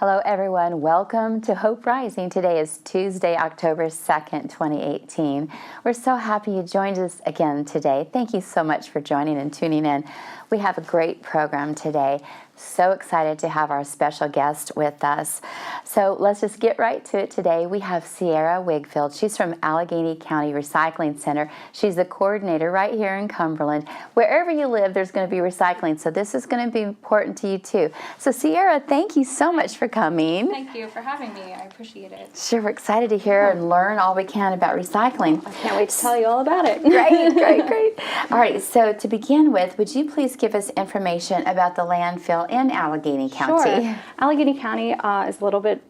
Hello, everyone. Welcome to Hope Rising. Today is Tuesday, October 2nd, 2018. We're so happy you joined us again today. Thank you so much for joining and tuning in. We have a great program today. So excited to have our special guest with us. So let's just get right to it today. We have Sierra Wigfield. She's from Allegany County Recycling Center. She's the coordinator right here in Cumberland. Wherever you live, there's going to be recycling, so this is going to be important to you too. So Sierra, thank you so much for coming. Thank you for having me. I appreciate it. Sure, we're excited to hear and learn all we can about recycling. I can't wait to tell you all about it. Great. All right, so to begin with, would you please give us information about the landfill in Allegany County? Sure. Allegany County is a little bit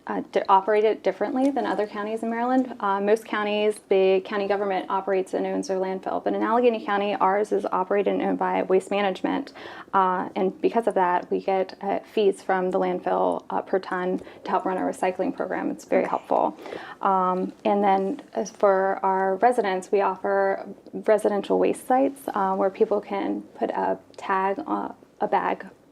operated differently than other counties in Maryland. Most counties, the county government operates and owns their landfill, but in Allegany County, ours is operated and owned by Waste Management, and because of that, we get fees from the landfill per ton to help run our recycling program. It's very helpful. And then as for our residents, we offer residential waste sites where people can put a tag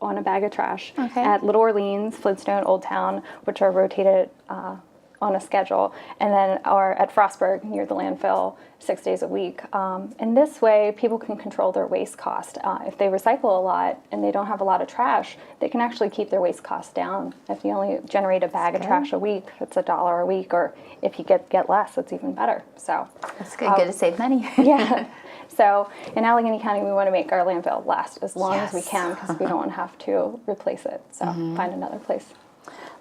on a bag of trash at Little Orleans, Flintstone, Old Town, which are rotated on a schedule, and then are at Frostburg near the landfill 6 days a week. And this way, people can control their waste cost. If they recycle a lot and they don't have a lot of trash, they can actually keep their waste costs down. If you only generate a bag of trash a week, it's $1 a week, or if you get less, it's even better. So that's good. Good to save money. Yeah. So in Allegany County, we want to make our landfill last as long as we can because we don't want to have to replace it. So find another place.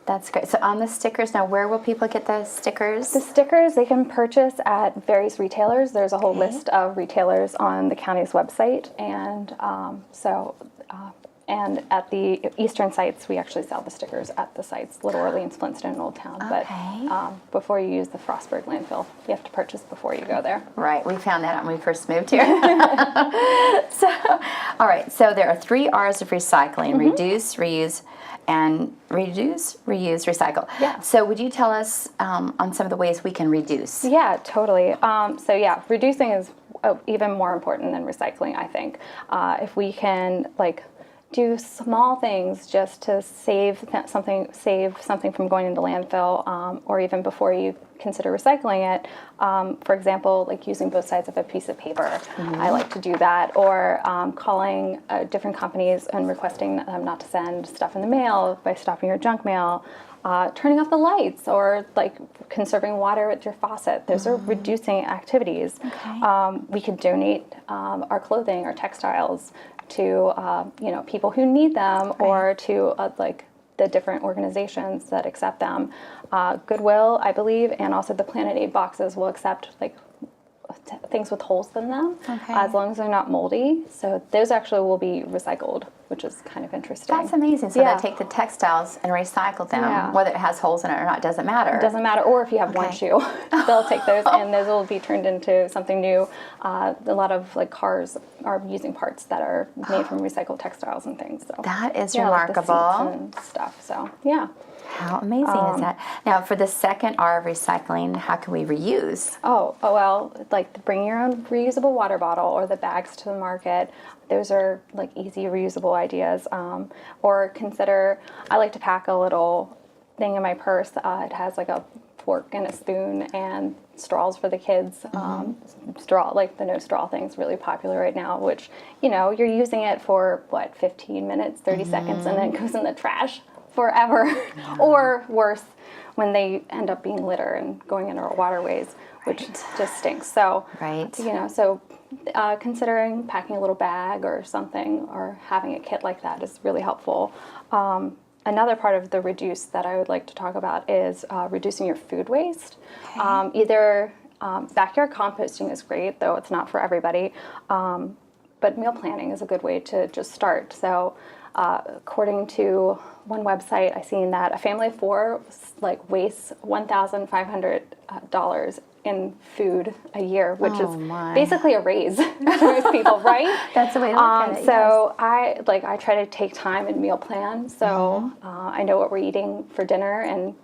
That's great. So on the stickers, now where will people get the stickers? The stickers they can purchase at various retailers. There's a whole list of retailers on the county's website, and and at the eastern sites, we actually sell the stickers at the sites, Little Orleans, Flintstone, and Old Town. But before you use the Frostburg landfill, you have to purchase before you go there. Right. We found that out when we first moved here. All right. So there are 3 R's of recycling: reduce, reuse, and recycle. Yeah. So would you tell us on some of the ways we can reduce? Yeah, totally. Reducing is even more important than recycling, I think. If we can, do small things just to save something from going into landfill, or even before you consider recycling it. For example, using both sides of a piece of paper. I like to do that, or calling different companies and requesting them not to send stuff in the mail by stopping your junk mail. Turning off the lights, or conserving water at your faucet. Those are reducing activities. We could donate our clothing, our textiles, to people who need them, or to the different organizations that accept them. Goodwill, I believe, and also the Planet Aid boxes will accept things with holes in them, as long as they're not moldy. So those actually will be recycled, which is kind of interesting. That's amazing. So they'll take the textiles and recycle them, whether it has holes in it or not, doesn't matter. It doesn't matter. Or if you have one shoe, they'll take those, and those will be turned into something new. A lot of cars are using parts that are made from recycled textiles and things. So that is remarkable. Like the seats and stuff. So yeah. How amazing is that? Now, for the second R of recycling, how can we reuse? Bring your own reusable water bottle, or the bags to the market. Those are easy reusable ideas. Or consider, I like to pack a little thing in my purse. It has a fork and a spoon and straws for the kids. Straw, the no straw thing's really popular right now, which, you're using it for 15 minutes, 30 seconds, and then it goes in the trash forever. Or worse, when they end up being litter and going into our waterways, which just stinks. So, considering packing a little bag or something, or having a kit like that is really helpful. Another part of the reduce that I would like to talk about is reducing your food waste. Backyard composting is great, though it's not for everybody. But meal planning is a good way to just start. So, according to one website, I seen that a family of 4 wastes $1,500 in food a year, which is basically a raise for most people, right? That's the way to look at it. So I try to take time and meal plan. So I know what we're eating for dinner, and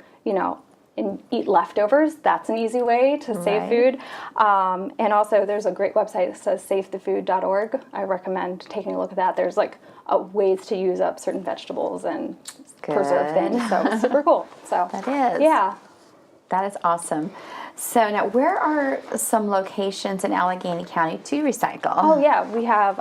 and eat leftovers. That's an easy way to save Right. food. And also, there's a great website that says savethefood.org. I recommend taking a look at that. There's like ways to use up certain vegetables and preserve Good. things. So it's super cool. So That is. yeah. That is awesome. So now, where are some locations in Allegheny County to recycle? Oh yeah, we have,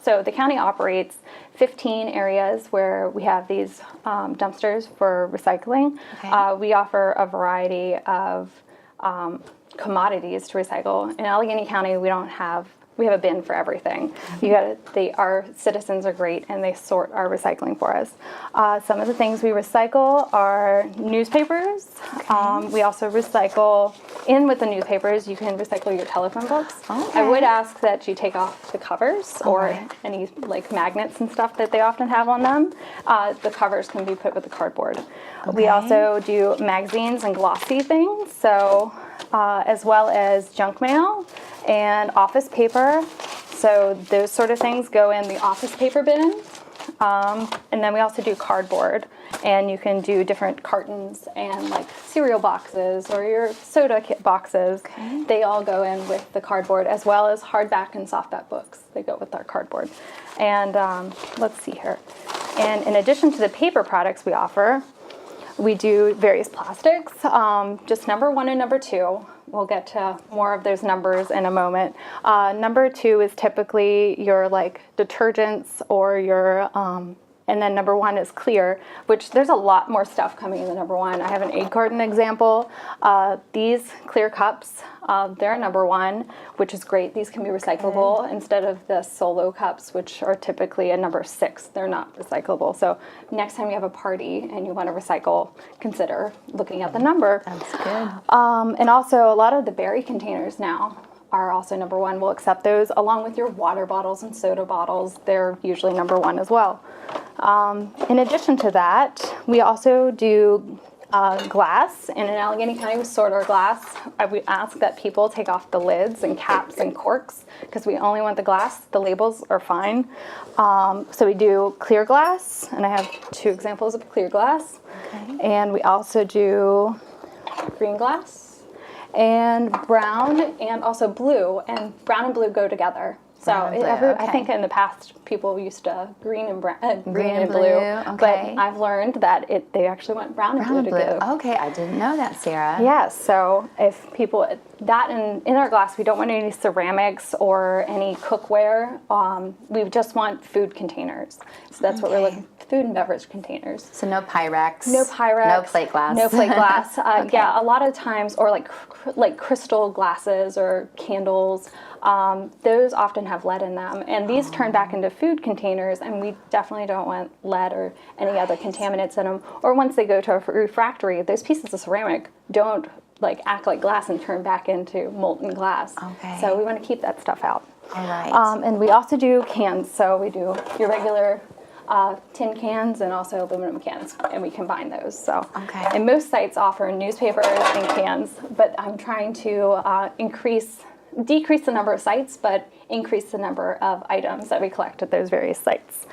so the county operates 15 areas where we have these dumpsters for recycling. Okay. We offer a variety of commodities to recycle. In Allegheny County, we have a bin for everything. Our citizens are great, and they sort our recycling for us. Some of the things we recycle are newspapers. We also recycle, with the newspapers, you can recycle your telephone books. Okay. I would ask that you take off the covers or right. any like magnets and stuff that they often have on them. The covers can be put with the cardboard. We Okay. also do magazines and glossy things, so as well as junk mail and office paper. So those sort of things go in the office paper bin. And then we also do cardboard, and you can do different cartons and like cereal boxes or your soda kit boxes. Okay. They all go in with the cardboard, as well as hardback and softback books. They go with our cardboard. And let's see here. And in addition to the paper products we offer, we do various plastics, just number 1 and number 2. We'll get to more of those numbers in a moment. Number 2 is typically your like detergents or your, and then number 1 is clear, which there's a lot more stuff coming in the number 1. I have an egg carton example. These clear cups, they're number 1, which is great. These can be recyclable instead of the solo cups, which are typically a number 6. They're not recyclable. So next time you have a party and you want to recycle, consider looking at the number. That's good. And also a lot of the berry containers now are also number 1. We'll accept those along with your water bottles and soda bottles. They're usually number 1 as well. In addition to that, we also do glass, and in Allegany County we sort our glass. We ask that people take off the lids and caps and corks because we only want the glass. The labels are fine. So we do clear glass, and I have 2 examples of clear glass. Okay. And we also do green glass and brown and also blue, and brown and blue go together. So Brown and blue, I think in the past people used to green and blue, okay. but I've learned that they actually want brown and blue together. Okay, I didn't know that, Sarah. Yes, so if people, in our glass, we don't want any ceramics or any cookware. We just want food containers. So that's what we're Okay. looking for, food and beverage containers. So no Pyrex. No Pyrex. No plate glass. No plate glass. Okay. Yeah, a lot of times, or like crystal glasses or candles, those often have lead in them. And these turn back into food containers, and we definitely don't want lead or any other contaminants in them. Or once they go to a refractory, those pieces of ceramic don't act like glass and turn back into molten glass. Okay. So we want to keep that stuff out. All right. And we also do cans. So we do your regular tin cans and also aluminum cans, and we combine those. So, Okay. And most sites offer newspapers and cans, but I'm trying to decrease the number of sites, but increase the number of items that we collect at those various sites.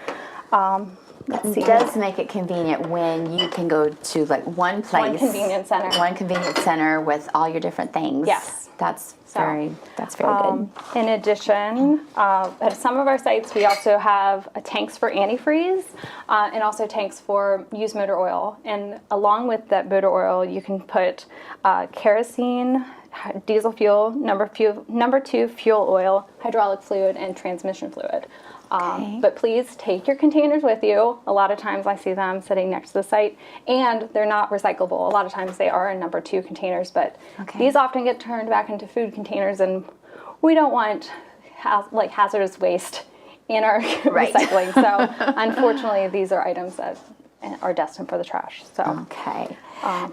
Let's see. It does make it convenient when you can go to one place. One convenience center. One convenience center with all your different things. Yes. That's very good. In addition, at some of our sites, we also have tanks for antifreeze and also tanks for used motor oil. And along with that motor oil, you can put kerosene, diesel fuel, number 2 fuel oil, hydraulic fluid, and transmission fluid. Okay. But please take your containers with you. A lot of times I see them sitting next to the site, and they're not recyclable. A lot of times they are in number 2 containers, but these often get turned back into food containers, and we don't want hazardous waste in our recycling. So unfortunately, these are items that are destined for the trash. So Okay.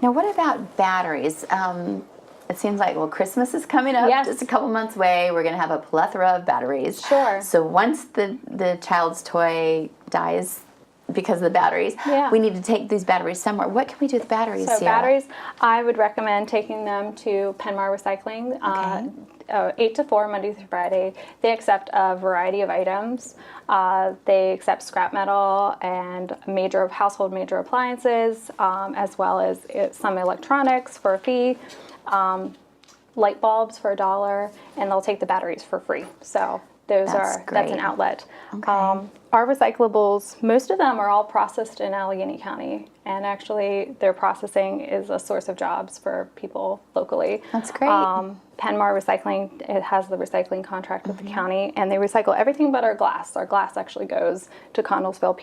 Now, what about batteries? It seems like, Christmas is coming up, Yes. just a couple months away. We're going to have a plethora of batteries. Sure. So once the child's toy dies because of the batteries, we need to take these batteries somewhere. What can we do with batteries, So Sierra? batteries, I would recommend taking them to Penmar Recycling. 8 to 4, Monday through Friday. They accept a variety of items. They accept scrap metal and household major appliances, as well as some electronics for a fee, light bulbs for $1, and they'll take the batteries for free. So that's an outlet. Okay. Our recyclables, most of them are all processed in Allegany County, and actually their processing is a source of jobs for people locally. That's great. Penmar Recycling, it has the recycling contract with the county, and they recycle everything but our glass. Our glass actually goes to Connellsville,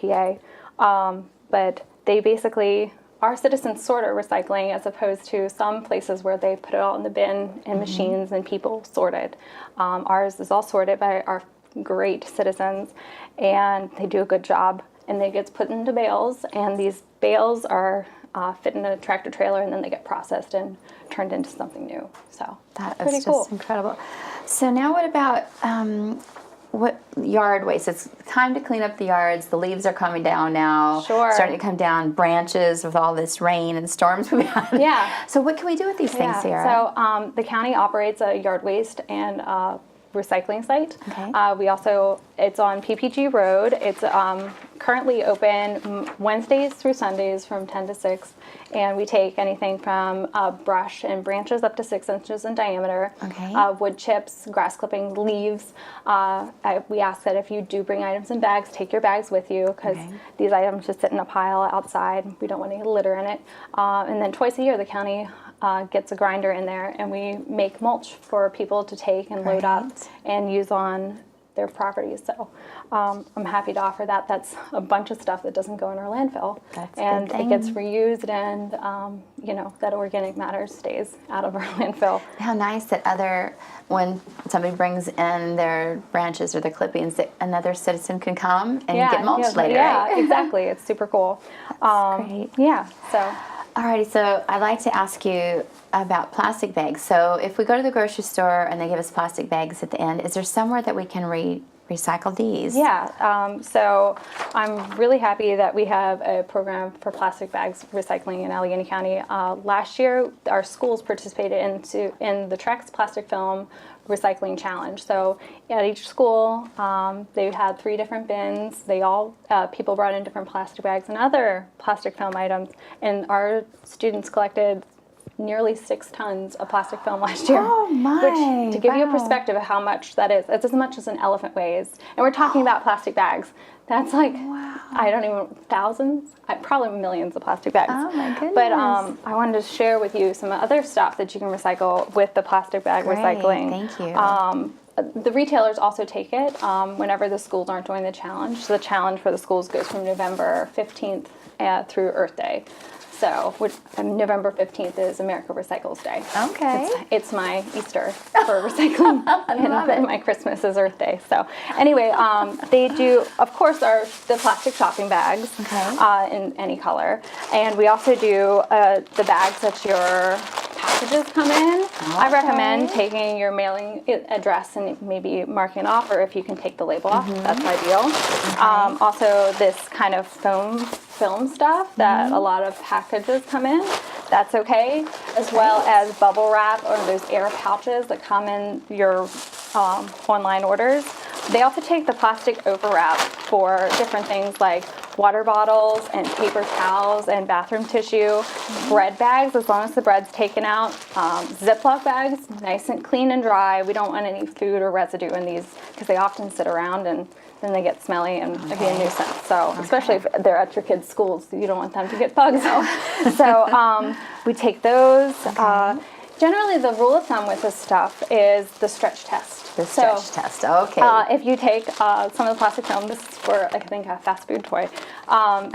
PA. But they basically are citizen sorter recycling, as opposed to some places where they put it all in the bin and machines and people sort it. Ours is all sorted by our great citizens, and they do a good job, and they get put into bales, and these bales are fit in a tractor trailer, and then they get processed and turned into something new. So That pretty is cool. just incredible. So now what about what yard waste? It's time to clean up the yards. The leaves are coming down now. Sure. Starting to come down, branches with all this rain and storms we've had. Yeah. So what can we do with these things, Sarah? So the county operates a yard waste and recycling site. Okay. It's on PPG Road. It's currently open Wednesdays through Sundays from 10 to 6. And we take anything from brush and branches up to 6 inches in diameter, Okay. Wood chips, grass clippings, leaves. We ask that if you do bring items in bags, take your bags with you, because Okay. these items just sit in a pile outside. We don't want any litter in it. And then twice a year, the county gets a grinder in there, and we make mulch for people to take and load up Great. and use on their properties. So I'm happy to offer that. That's a bunch of stuff that doesn't go in our landfill. That's a and good it gets thing. reused, and that organic matter stays out of our landfill. How nice that when somebody brings in their branches or their clippings, that another citizen can come and get mulched later, Yeah, right? exactly. It's super cool. Great. Yeah, so Alrighty, so I'd like to ask you about plastic bags. So if we go to the grocery store and they give us plastic bags at the end, is there somewhere that we can recycle these? yeah, so I'm really happy that we have a program for plastic bags recycling in Allegany County. Last year, our schools participated in the Trex Plastic Film Recycling Challenge. So at each school, they had 3 different bins. People brought in different plastic bags and other plastic film items, and our students collected nearly 6 tons of plastic film last year. Oh my! Which, to give you a wow. perspective of how much that is, it's as much as an elephant weighs. And we're talking about plastic bags. That's like, I don't even, thousands, probably millions of plastic bags. Oh my goodness. But I wanted to share with you some other stuff that you can recycle with the plastic bag Great, recycling. thank you. The retailers also take it whenever the schools aren't doing the challenge. So the challenge for the schools goes from November 15th through Earth Day. So November 15th is America Recycles Day. Okay. It's my Easter for recycling. I love it. My Christmas is Earth Day. So anyway, they do, of course, the plastic shopping bags in any color. And we also do the bags that your packages come in. I recommend taking your mailing address and maybe marking it off, or if you can take the label off, that's ideal. Also, this kind of film stuff that a lot of packages come in, that's okay, as well as bubble wrap or those air pouches that come in your online orders. They also take the plastic overwrap for different things like water bottles and paper towels and bathroom tissue, bread bags, as long as the bread's taken out, Ziploc bags, nice and clean and dry. We don't want any food or residue in these, because they often sit around and then they get smelly and be a nuisance. So especially if they're at your kids' schools, you don't want them to get bugs. So we take those. Generally, the rule of thumb with this stuff is the stretch test. The stretch test, okay. If you take some of the plastic film, this is for, I think, a fast food toy.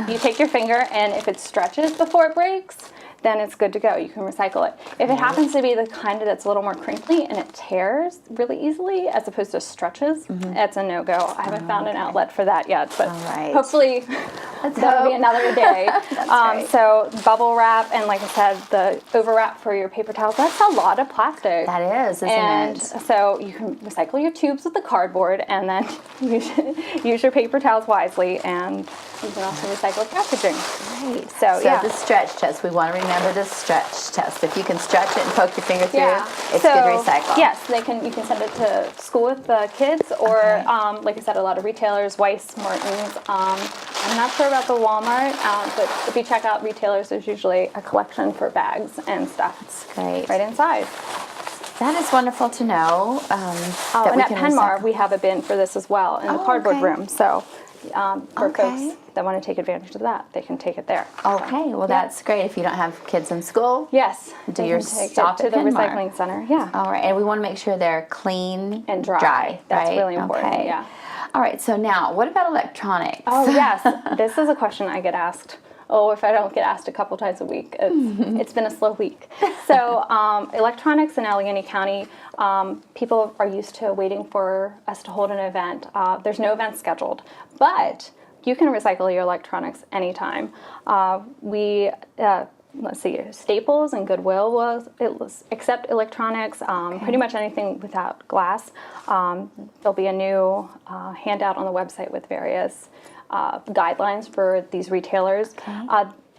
You take your finger, and if it stretches before it breaks, then it's good to go. You can recycle it. If it happens to be the kind that's a little more crinkly and it tears really easily as opposed to stretches, that's a no-go. I haven't found an outlet for that yet, but hopefully that'll be another day. So bubble wrap, and like I said, the overwrap for your paper towels, that's a lot of plastic. That is, isn't and it? So you can recycle your tubes with the cardboard, and then use your paper towels wisely, and you can also recycle packaging. Great. So the stretch test, we want to remember the stretch test. If you can stretch it and poke your finger through, Yeah. it's So, good recycle. Yes, you can send it to school with the kids, or like I said, a lot of retailers, Weiss, Martins. I'm not sure about the Walmart, but if you check out retailers, there's usually a collection for bags and stuff. That's great. Right inside. That is wonderful to know. That And at can Penmar, recycle. we have a bin for this as well in the cardboard okay. room. So for Okay. folks that want to take advantage of that, they can take it there. Okay, well that's great. If you don't have kids in school, Yes. do they your can take stop it to at the Penmar. recycling center. Yeah. All right, and we want to make sure they're clean And dry. That's right? really important, Okay. yeah. All right, so now what about electronics? Oh, yes. This is a question I get asked. Oh, if I don't get asked a couple times a week, it's been a slow week. So electronics in Allegheny County, people are used to waiting for us to hold an event. There's no event scheduled, but you can recycle your electronics anytime. Let's see, Staples and Goodwill will accept electronics, pretty much anything without glass. There'll be a new handout on the website with various guidelines for these retailers.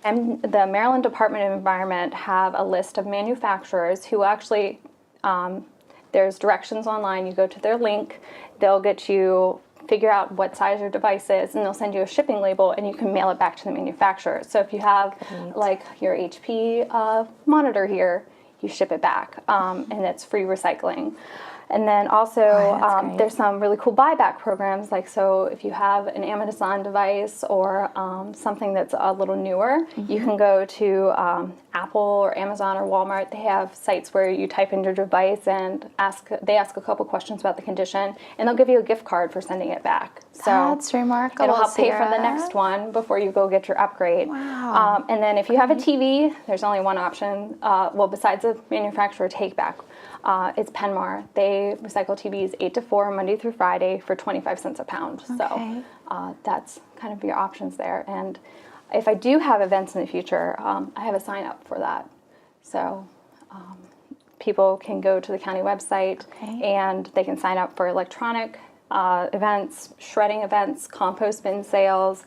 And the Maryland Department of Environment have a list of manufacturers who actually, there's directions online. You go to their link, they'll get you figure out what size your device is, and they'll send you a shipping label, and you can mail it back to the manufacturer. So if you have like your HP monitor here, you ship it back, and it's free recycling. And then also there's some really cool buyback programs, like so if you have an Amazon device or something that's a little newer, you can go to Apple or Amazon or Walmart. They have sites where you type in your device and they ask a couple questions about the condition, and they'll give you a gift card for sending it back. So that's remarkable. It'll help pay for the Sarah. next one before you go get your upgrade. Wow. And then if you have a TV, there's only one option. Well, besides the manufacturer take back, it's Penmar. They recycle TVs 8 to 4, Monday through Friday, for 25 cents a pound. Okay. So that's kind of your options there. And if I do have events in the future, I have a sign up for that. So people can go to the county website and they can sign up for electronic events, shredding events, compost bin sales,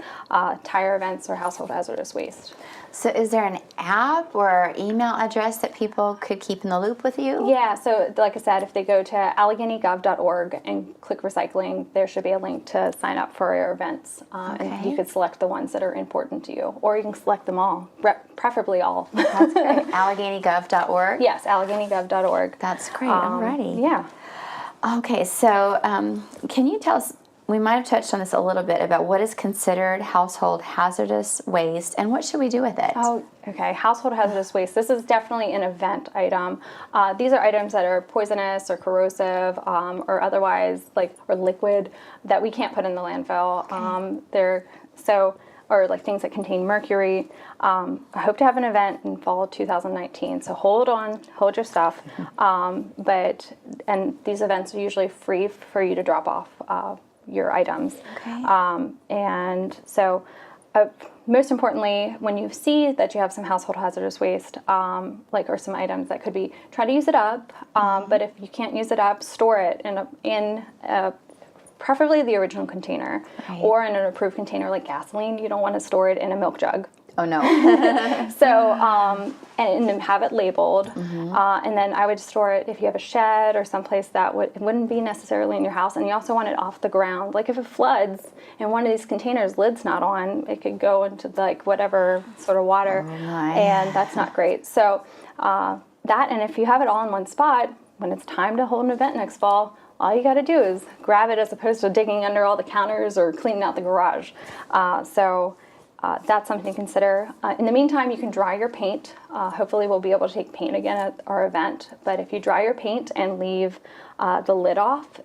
tire events, or household hazardous waste. So is there an app or email address that people could keep in the loop with you? Yeah, so like I said, if they go to allegany.gov.org and click recycling, there should be a link to sign up for your events. And you could select the ones that are important to you, or you can select them all, preferably all. That's great. Allegany.gov.org? Yes, allegany.gov.org. That's great. I'm ready. Yeah. Okay, so can you tell us, we might have touched on this a little bit, about what is considered household hazardous waste and what should we do with it? Oh, okay. Household hazardous waste. This is definitely an event item. These are items that are poisonous or corrosive or otherwise, or liquid, that we can't put in the landfill. Or like things that contain mercury. I hope to have an event in fall 2019, so hold your stuff. And these events are usually free for you to drop off your items. Okay. And so most importantly, when you see that you have some household hazardous waste, or some items that could be, try to use it up. But if you can't use it up, store it in preferably the original container, or in an approved container like gasoline. You don't want to store it in a milk jug. Oh, no. So, and then have it labeled. And then I would store it if you have a shed or someplace that it wouldn't be necessarily in your house. And you also want it off the ground. Like if it floods and one of these containers, lid's not on, it could go into whatever sort of water. And that's not great. So that, and if you have it all in one spot, when it's time to hold an event next fall, all you got to do is grab it, as opposed to digging under all the counters or cleaning out the garage. That's something to consider. In the meantime, you can dry your paint. Hopefully we'll be able to take paint again at our event. But if you dry your paint and leave the lid off,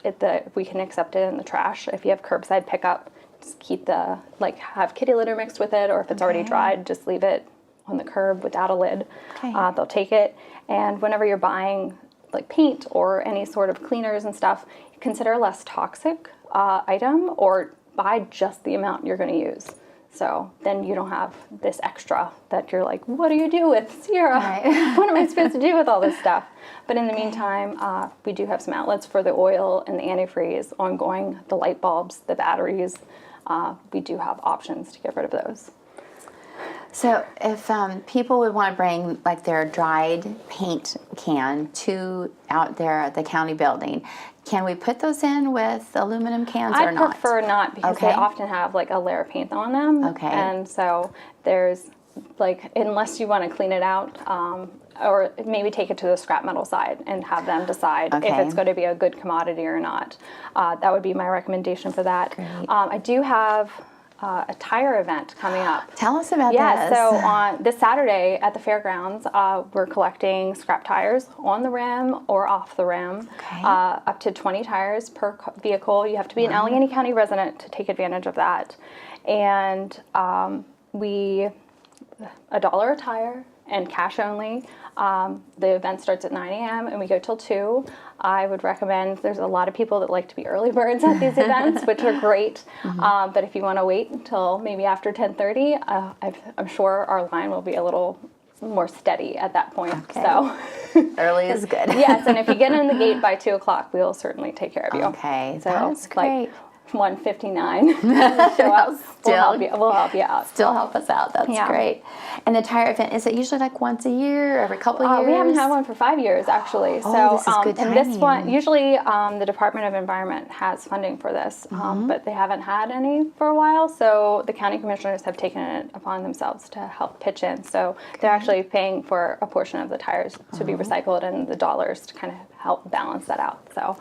we can accept it in the trash. If you have curbside pickup, just keep have kitty litter mixed with it, or if it's already dried, just leave it on the curb without a lid. They'll take it. And whenever you're buying paint or any sort of cleaners and stuff, consider a less toxic item, or buy just the amount you're going to use. So then you don't have this extra that you're like, what do you do with, Sierra? What am I supposed to do with all this stuff? But in the meantime, we do have some outlets for the oil and the antifreeze ongoing, the light bulbs, the batteries. We do have options to get rid of those. So if people would want to bring like their dried paint can to out there at the county building, can we put those in with aluminum cans or I not? prefer not, because they often have like a layer of paint on them. Okay. And so there's like, unless you want to clean it out, or maybe take it to the scrap metal side and have them decide if it's going to be a good commodity or not. That would be my recommendation for that. I do have a tire event coming up. Tell us about Yeah, this. so on this Saturday at the fairgrounds, we're collecting scrap tires on the rim or off the rim, up to 20 tires per vehicle. You have to be an Allegany County resident to take advantage of that. And $1 a tire and cash only. The event starts at 9 a.m. and we go till 2. I would recommend, there's a lot of people that like to be early birds at these events, which are great. But if you want to wait until maybe after 10:30, I'm sure our line will be a little more steady at that point. So early is good. Yes, and if you get in the gate by 2 o'clock, we'll certainly take care of you. Okay, so that's great. Like 1:59. Show up. We'll help you out. Still help us out. That's great. And the tire event, is it usually like once a year, every couple of years? We haven't had one for 5 years, actually. Oh, this is good timing. And this one, usually the Department of Environment has funding for this, but they haven't had any for a while. So the county commissioners have taken it upon themselves to help pitch in. So they're actually paying for a portion of the tires to be recycled, and the dollars to kind of help balance that out. So,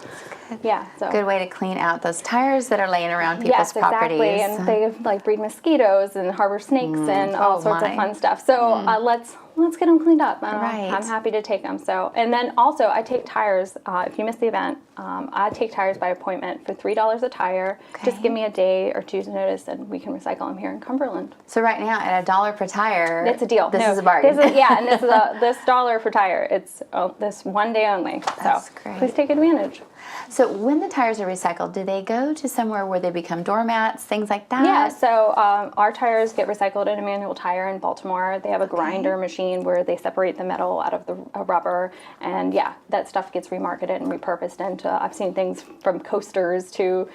so good way to clean out those tires that are laying around people's properties. Exactly. And they like breed mosquitoes and harbor snakes and all sorts of fun stuff. So let's get them cleaned up. I'm happy to take them. So, and then also I take tires. If you miss the event, I take tires by appointment for $3 a tire. Just give me a day or two's notice, and we can recycle them here in Cumberland. So right now, at $1 per tire, it's a deal. This is a bargain. And this is this $1 per tire. It's this one day only. That's so great. Please take advantage. So when the tires are recycled, do they go to somewhere where they become doormats, things like that? Yeah, so our tires get recycled in a manual tire in Baltimore. They have a grinder machine where they separate the metal out of the rubber, and that stuff gets remarketed and repurposed into, I've seen things from coasters to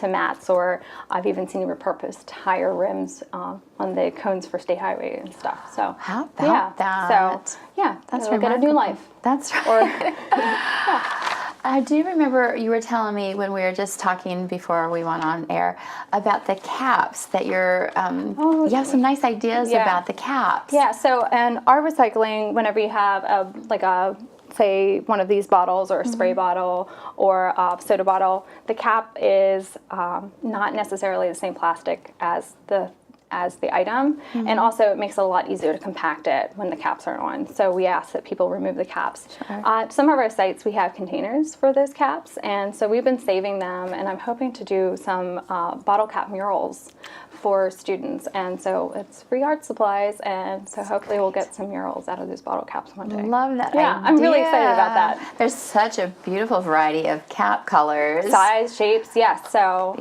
mats, or I've even seen repurposed tire rims on the cones for state highway and stuff. So how about that? So that's remarkable. Get a new life. That's right. I do remember you were telling me when we were just talking before we went on air about the caps that you're, you have some nice ideas about the caps. Yeah, so, and our recycling, whenever you have say one of these bottles or a spray bottle or a soda bottle, the cap is not necessarily the same plastic as the item, and also it makes it a lot easier to compact it when the caps are on. So we ask that people remove the caps. Some of our sites, we have containers for those caps, and so we've been saving them, and I'm hoping to do some bottle cap murals for students, and so it's free art supplies, and so hopefully we'll get some murals out of those bottle caps one day. Love that idea. I'm really excited about that. There's such a beautiful variety of cap colors. Size, shapes, yes. So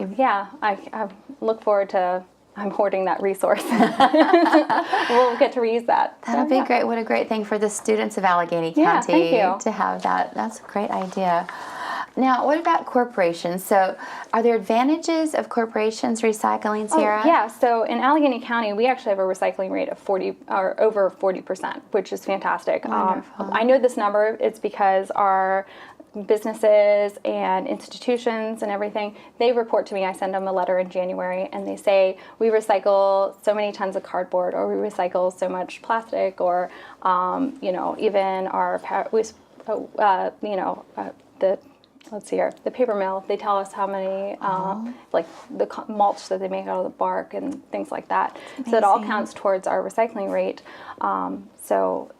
I look forward to, I'm hoarding that resource. We'll get to reuse that. That'll be great. What a great thing for the students of Allegany County to have that. That's a great idea. Now, what about corporations? So, are there advantages of corporations recycling, Sierra? So in Allegany County, we actually have a recycling rate of over 40%, which is fantastic. I know this number. It's because our businesses and institutions and everything, they report to me. I send them a letter in January, and they say we recycle so many tons of cardboard, or we recycle so much plastic, or even our the paper mill. They tell us how many like the mulch that they make out of the bark and things like that. So it all counts towards our recycling rate. So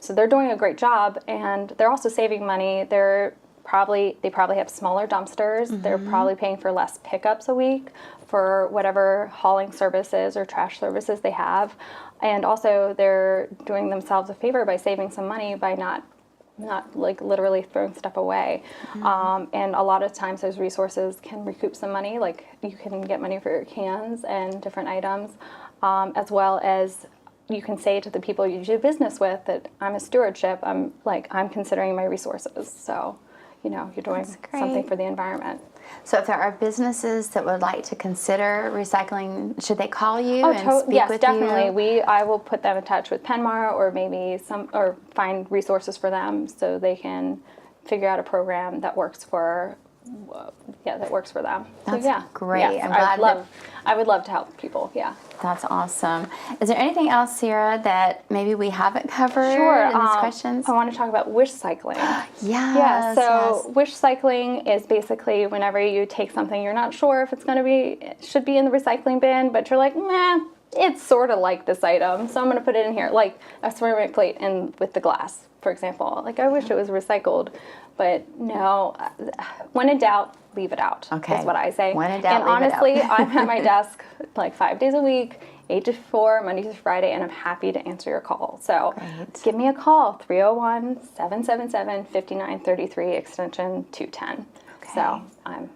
they're doing a great job, and they're also saving money. They probably have smaller dumpsters. They're probably paying for less pickups a week for whatever hauling services or trash services they have. And also they're doing themselves a favor by saving some money by not like literally throwing stuff away. And a lot of times those resources can recoup some money. Like you can get money for your cans and different items, as well as you can say to the people you do business with that I'm a stewardship. I'm considering my resources. So, you're doing something for the environment. So if there are businesses that would like to consider recycling, should they call you and speak yes, with definitely. you? I will put them in touch with Penmar, or maybe or find resources for them so they can figure out a program that works for them. That's so yeah, great. Yes, I'm glad I would love to help people. Yeah. That's awesome. Is there anything else, Sierra, that maybe we haven't covered Sure. in these questions? I want to talk about wish cycling. Yes. Yeah, so yes. wish cycling is basically whenever you take something you're not sure if it should be in the recycling bin, but you're like, meh, it's sort of like this item, so I'm going to put it in here, like a ceramic plate with the glass, for example. Like, I wish it was recycled, but no, when in doubt, leave it out, Okay. is what I say. When in doubt, and leave it honestly, out. I'm at my desk like 5 days a week, 8 to 4, Monday through Friday, and I'm happy to answer your call. So Great. give me a call, 301-777-5933, extension 210. Okay. So I'm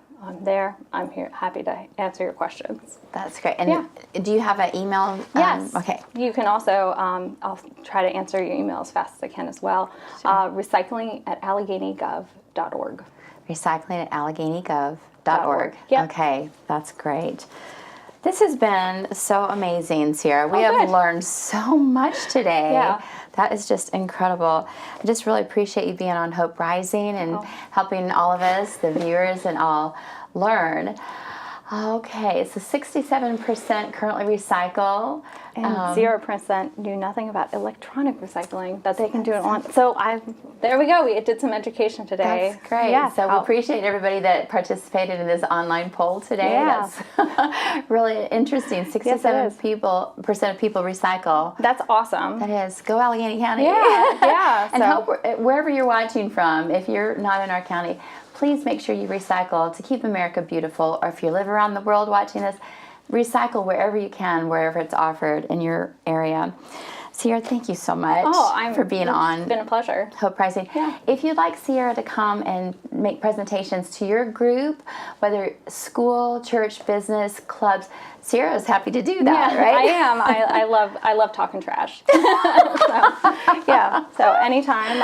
there. I'm here, happy to answer your questions. That's great. And do you have an email? Yes. Okay. You can also, I'll try to answer your email as fast as I can as well. Sure. Recycling@AlleganyGov.org. Recycling@AlleganyGov.org. Yep. Okay, that's great. This has been so amazing, Sierra. We have good. learned so much today. Yeah. That is just incredible. I just really appreciate you being on Hope Rising and helping all of us, the viewers, and all learn. Okay, so 67% currently recycle. And 0% knew nothing about electronic recycling, that they can do it on. So there we go. We did some education today. That's great. Yeah. So we appreciate everybody that participated in this online poll today. Yeah. That's really interesting. 67% of people recycle. That's awesome. That is. Go Allegheny County. Yeah, yeah. And So- hope wherever you're watching from, if you're not in our county, please make sure you recycle to keep America beautiful. Or if you live around the world watching this, recycle wherever you can, wherever it's offered in your area. Sierra, thank you so much for being on. It's been a pleasure. Hope Rising. Yeah. If you'd like Sierra to come and make presentations to your group, whether school, church, business, clubs, Sierra is happy to do that, Yeah, right? I am. I love talking trash. So anytime,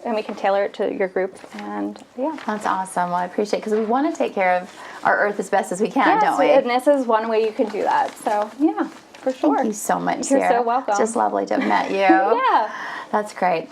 and we can tailor it to your group, and That's awesome. Well, I appreciate it because we want to take care of our earth as best as we can, don't we? And this is one way you can do that. So for sure. Thank you so much, You're Sierra. so welcome. It's just lovely to have met you. Yeah. That's great.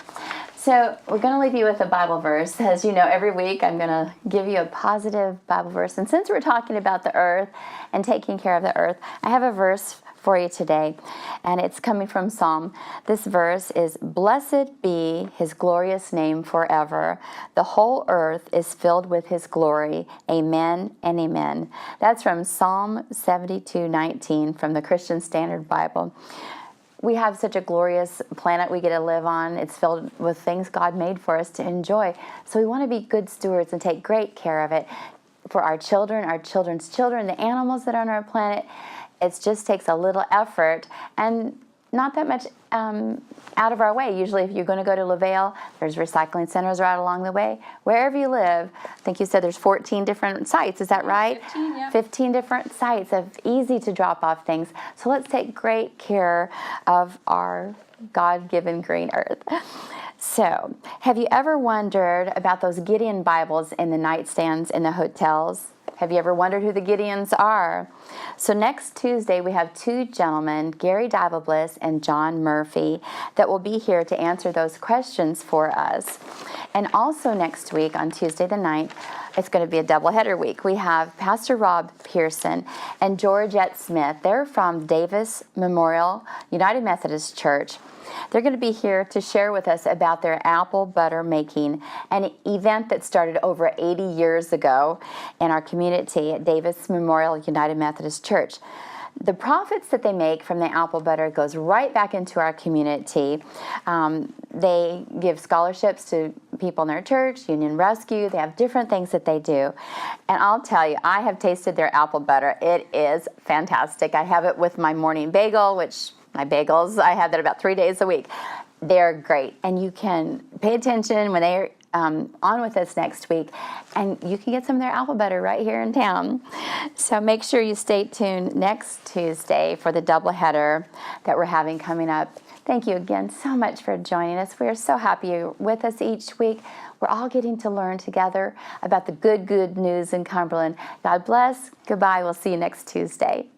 So we're going to leave you with a Bible verse. As you know, every week I'm going to give you a positive Bible verse. And since we're talking about the earth and taking care of the earth, I have a verse for you today, and it's coming from Psalm. This verse is, "Blessed be his glorious name forever. The whole earth is filled with his glory. Amen and amen." That's from Psalm 72:19 from the Christian Standard Bible. We have such a glorious planet we get to live on. It's filled with things God made for us to enjoy. So we want to be good stewards and take great care of it for our children, our children's children, the animals that are on our planet. It just takes a little effort and not that much out of our way. Usually if you're going to go to LaVale, there's recycling centers right along the way. Wherever you live, I think you said there's 14 different sites. Is that right? 15, yeah. 15 different sites of easy to drop off things. So let's take great care of our God-given green earth. So, have you ever wondered about those Gideon Bibles in the nightstands in the hotels? Have you ever wondered who the Gideons are? So next Tuesday, we have two gentlemen, Gary Divalbliss and John Murphy, that will be here to answer those questions for us. And also next week, on Tuesday the 9th, it's going to be a doubleheader week. We have Pastor Rob Pearson and Georgette Smith. They're from Davis Memorial United Methodist Church. They're going to be here to share with us about their apple butter making, an event that started over 80 years ago in our community at Davis Memorial United Methodist Church. The profits that they make from the apple butter goes right back into our community. They give scholarships to people in their church, Union Rescue. They have different things that they do. And I'll tell you, I have tasted their apple butter. It is fantastic. I have it with my morning bagel, which my bagels, I have that about 3 days a week. They're great. And you can pay attention when they're on with us next week, and you can get some of their apple butter right here in town. So make sure you stay tuned next Tuesday for the doubleheader that we're having coming up. Thank you again so much for joining us. We are so happy you're with us each week. We're all getting to learn together about the good news in Cumberland. God bless. Goodbye. We'll see you next Tuesday.